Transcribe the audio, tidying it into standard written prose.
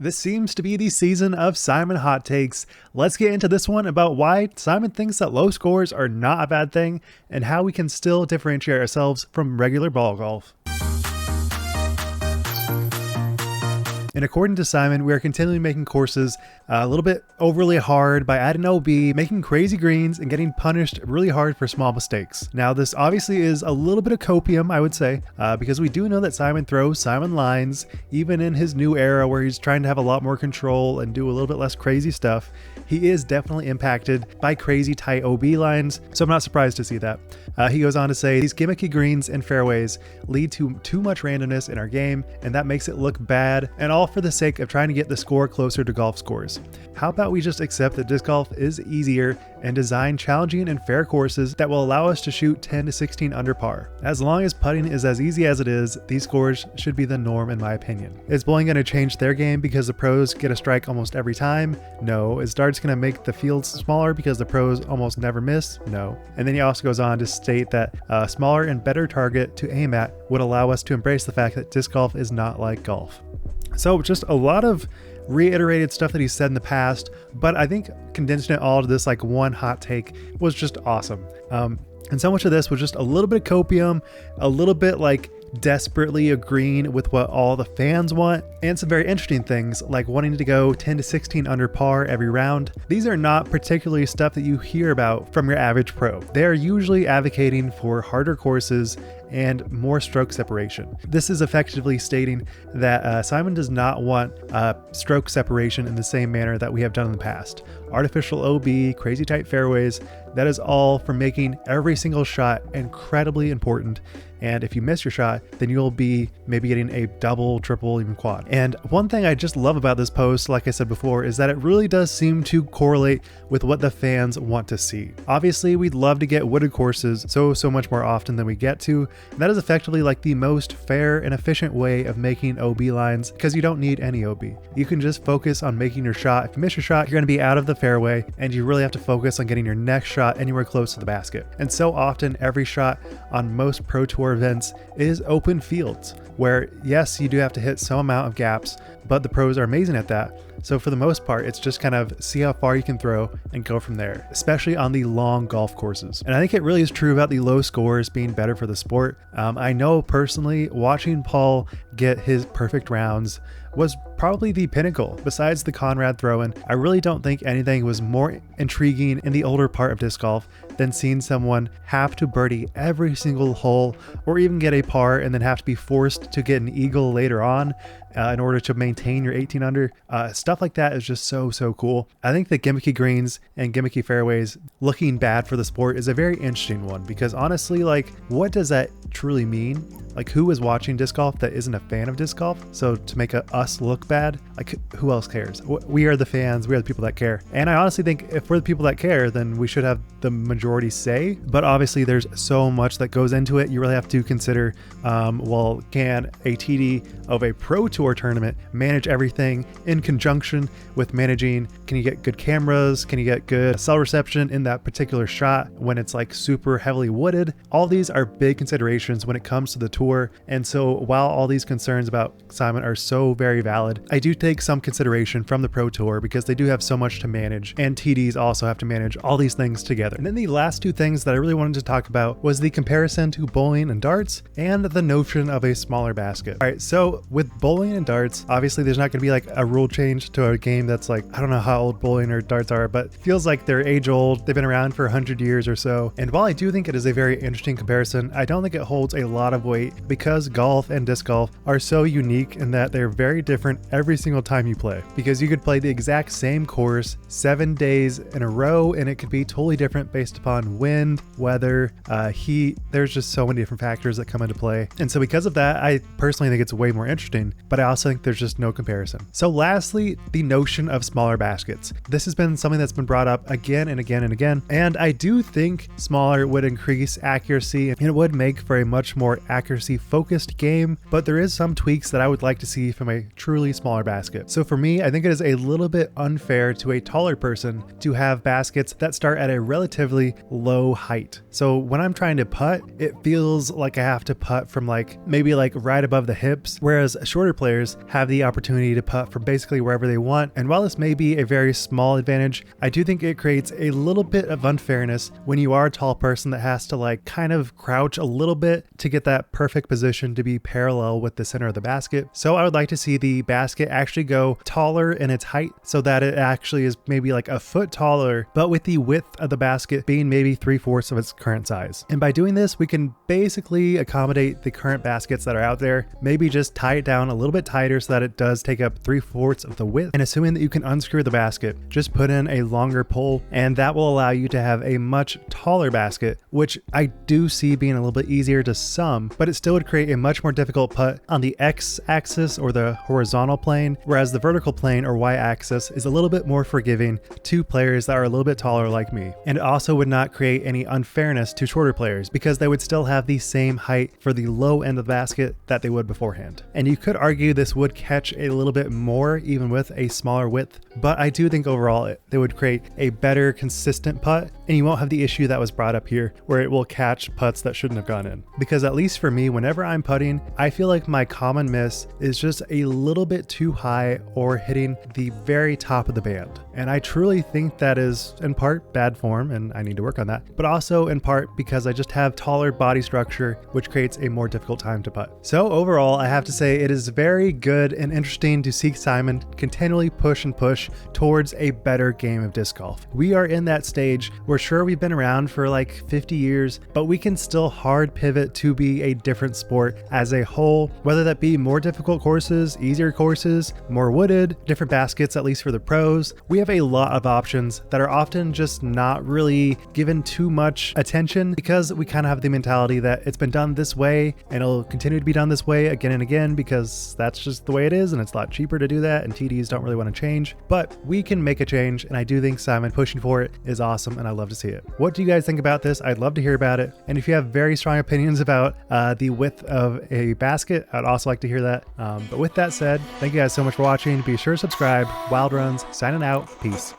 This seems to be the season of Simon hot takes. Let's get into this one about why Simon thinks that low scores are not a bad thing and how we can still differentiate ourselves from regular ball golf. And according to Simon, we are continually making courses a little bit overly hard by adding OB, making crazy greens, and getting punished really hard for small mistakes. Now, this obviously is a little bit of copium, I would say, because we do know that Simon throws Simon lines, even in his new era where he's trying to have a lot more control and do a little bit less crazy stuff. He is definitely impacted by crazy tight OB lines, so I'm not surprised to see that. He goes on to say, these gimmicky greens and fairways lead to too much randomness in our game, and that makes it look bad, and all for the sake of trying to get the score closer to golf scores. How about we just accept that disc golf is easier and design challenging and fair courses that will allow us to shoot 10 to 16 under par? As long as putting is as easy as it is, these scores should be the norm in my opinion. Is bowling going to change their game because the pros get a strike almost every time? No. Is darts going to make the fields smaller because the pros almost never miss? No. And then he also goes on to state that a smaller and better target to aim at would allow us to embrace the fact that disc golf is not like golf. So just a lot of reiterated stuff that he said in the past, but I think condensing it all to this like one hot take was just awesome. And so much of this was just a little bit of copium, a little bit like desperately agreeing with what all the fans want, and some very interesting things like wanting to go 10 to 16 under par every round. These are not particularly stuff that you hear about from your average pro. They are usually advocating for harder courses and more stroke separation. This is effectively stating that Simon does not want stroke separation in the same manner that we have done in the past. Artificial OB, crazy tight fairways, that is all for making every single shot incredibly important. And if you miss your shot, then you'll be maybe getting a double, triple, even quad. And one thing I just love about this post, like I said before, is that it really does seem to correlate with what the fans want to see. Obviously, we'd love to get wooded courses so much more often than we get to. And that is effectively like the most fair and efficient way of making OB lines because you don't need any OB. You can just focus on making your shot. If you miss your shot, you're going to be out of the fairway, and you really have to focus on getting your next shot anywhere close to the basket. And so often, every shot on most Pro Tour events is open fields where, yes, you do have to hit some amount of gaps, but the pros are amazing at that. So for the most part, it's just kind of see how far you can throw and go from there, especially on the long golf courses. And I think it really is true about the low scores being better for the sport. I know personally, watching Paul get his perfect rounds was probably the pinnacle. Besides the Conrad throw-in, I really don't think anything was more intriguing in the older part of disc golf than seeing someone have to birdie every single hole or even get a par and then have to be forced to get an eagle later on in order to maintain your 18 under. Stuff like that is just so cool. I think the gimmicky greens and gimmicky fairways looking bad for the sport is a very interesting one because honestly, like, what does that truly mean? Like, who is watching disc golf that isn't a fan of disc golf? So to make us look bad, like, who else cares? We are the fans. We are the people that care. And I honestly think if we're the people that care, then we should have the majority say. But obviously there's so much that goes into it. You really have to consider, well, can a TD of a Pro Tour tournament manage everything in conjunction with managing? Can you get good cameras? Can you get good cell reception in that particular shot when it's like super heavily wooded? All these are big considerations when it comes to the tour. And so while all these concerns about Simon are so very valid, I do take some consideration from the Pro Tour because they do have so much to manage, and TDs also have to manage all these things together. And then the last two things that I really wanted to talk about was the comparison to bowling and darts and the notion of a smaller basket. All right, so with bowling and darts, obviously there's not going to be like a rule change to a game that's like, I don't know how old bowling or darts are, but it feels like they're age old. They've been around for 100 years or so. And while I do think it is a very interesting comparison, I don't think it holds a lot of weight because golf and disc golf are so unique in that they're very different every single time you play. Because you could play the exact same course 7 days in a row and it could be totally different based upon wind, weather, heat. There's just so many different factors that come into play. And so because of that, I personally think it's way more interesting, but I also think there's just no comparison. So lastly, the notion of smaller baskets. This has been something that's been brought up again and again and again. And I do think smaller would increase accuracy and it would make for a much more accuracy focused game, but there is some tweaks that I would like to see from a truly smaller basket. So for me, I think it is a little bit unfair to a taller person to have baskets that start at a relatively low height. So when I'm trying to putt, it feels like I have to putt from maybe right above the hips, whereas shorter players have the opportunity to putt from basically wherever they want. And while this may be a very small advantage, I do think it creates a little bit of unfairness when you are a tall person that has to kind of crouch a little bit to get that perfect position to be parallel with the center of the basket. So I would like to see the basket actually go taller in its height so that it actually is maybe a foot taller, but with the width of the basket being maybe 3/4 of its current size. And by doing this, we can basically accommodate the current baskets that are out there, maybe just tie it down a little bit tighter so that it does take up 3/4 of the width. And assuming that you can unscrew the basket, just put in a longer pole, and that will allow you to have a much taller basket, which I do see being a little bit easier to some, but it still would create a much more difficult putt on the x-axis or the horizontal plane, whereas the vertical plane or y-axis is a little bit more forgiving to players that are a little bit taller like me. And it also would not create any unfairness to shorter players because they would still have the same height for the low end of the basket that they would beforehand. And you could argue this would catch a little bit more even with a smaller width, but I do think overall it would create a better consistent putt, and you won't have the issue that was brought up here where it will catch putts that shouldn't have gone in. Because at least for me, whenever I'm putting, I feel like my common miss is just a little bit too high or hitting the very top of the band. And I truly think that is in part bad form, and I need to work on that, but also in part because I just have taller body structure, which creates a more difficult time to putt. So overall, I have to say it is very good and interesting to see Simon continually push and push towards a better game of disc golf. We are in that stage where sure, we've been around for 50 years, but we can still hard pivot to be a different sport as a whole, whether that be more difficult courses, easier courses, more wooded, different baskets, at least for the pros. We have a lot of options that are often just not really given too much attention because we kind of have the mentality that it's been done this way and it'll continue to be done this way again and again because that's just the way it is and it's a lot cheaper to do that and TDs don't really want to change. But we can make a change, and I do think Simon pushing for it is awesome and I love to see it. What do you guys think about this? I'd love to hear about it. And if you have very strong opinions about the width of a basket, I'd also like to hear that. But with that said, thank you guys so much for watching. Be sure to subscribe. Wild Runs, signing out. Peace.